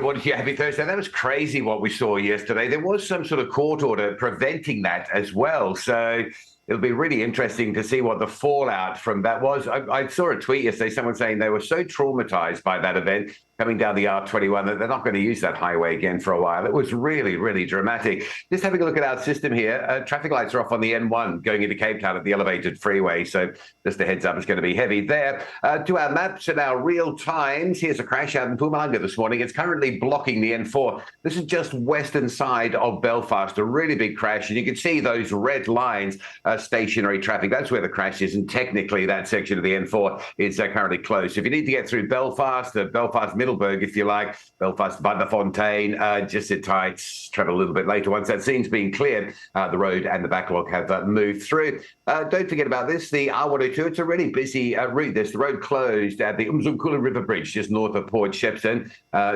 Good morning to you. Happy Thursday. That was crazy what we saw yesterday. There was some sort of court order preventing that as well. So it'll be really interesting to see what the fallout from that was. I saw a tweet yesterday, someone saying they were so traumatized by that event coming down the R21 that they're not going to use that highway again for a while. It was really, really dramatic. Just having a look at our system here. Traffic lights are off on the N1 going into Cape Town at the elevated freeway. So just a heads up, it's going to be heavy there. To our maps and our real times, here's a crash out in Mpumalanga this morning. It's currently blocking the N4. This is just western side of Belfast, a really big crash. And you can see those red lines, stationary traffic. That's where the crash is. And technically that section of the N4 is currently closed. So if you need to get through Belfast, Belfast Middleburg, if you like, Belfast Bundafontein, just sit tight, travel a little bit later. Once that scene's been cleared, the road and the backlog have moved through. Don't forget about this, the R102, it's a really busy route. There's the road closed at the Umzimkhulu River Bridge, just north of Port Shepstone.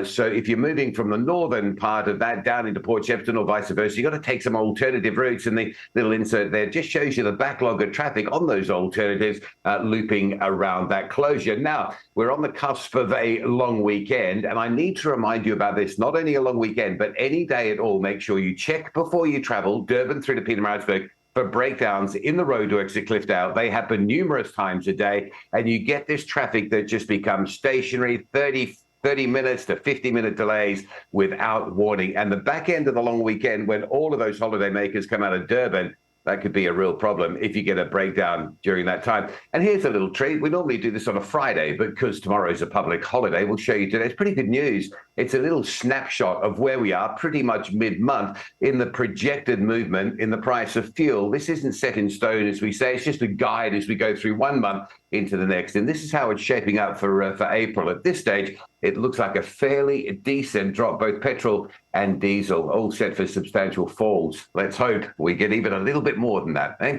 So if you're moving from the northern part of that down into Port Shepstone or vice versa, you've got to take some alternative routes, and the little insert there just shows you the backlog of traffic on those alternatives looping around that closure. Now, we're on the cusp of a long weekend, and I need to remind you about this, not only a long weekend, but any day at all, make sure you check before you travel Durban through to Pietermaritzburg for breakdowns in the roadworks at Cliffdale. They happen numerous times a day, and you get this traffic that just becomes stationary, 30 minutes to 50-minute delays without warning. And the back end of the long weekend, when all of those holiday makers come out of Durban, that could be a real problem if you get a breakdown during that time. And here's a little treat. We normally do this on a Friday, but because tomorrow's a public holiday, we'll show you today. It's pretty good news. It's a little snapshot of where we are pretty much mid-month in the projected movement in the price of fuel. This isn't set in stone, as we say. It's just a guide as we go through one month into the next. And this is how it's shaping up for April. At this stage, it looks like a fairly decent drop, both petrol and diesel, all set for substantial falls. Let's hope we get even a little bit more than that. Eh?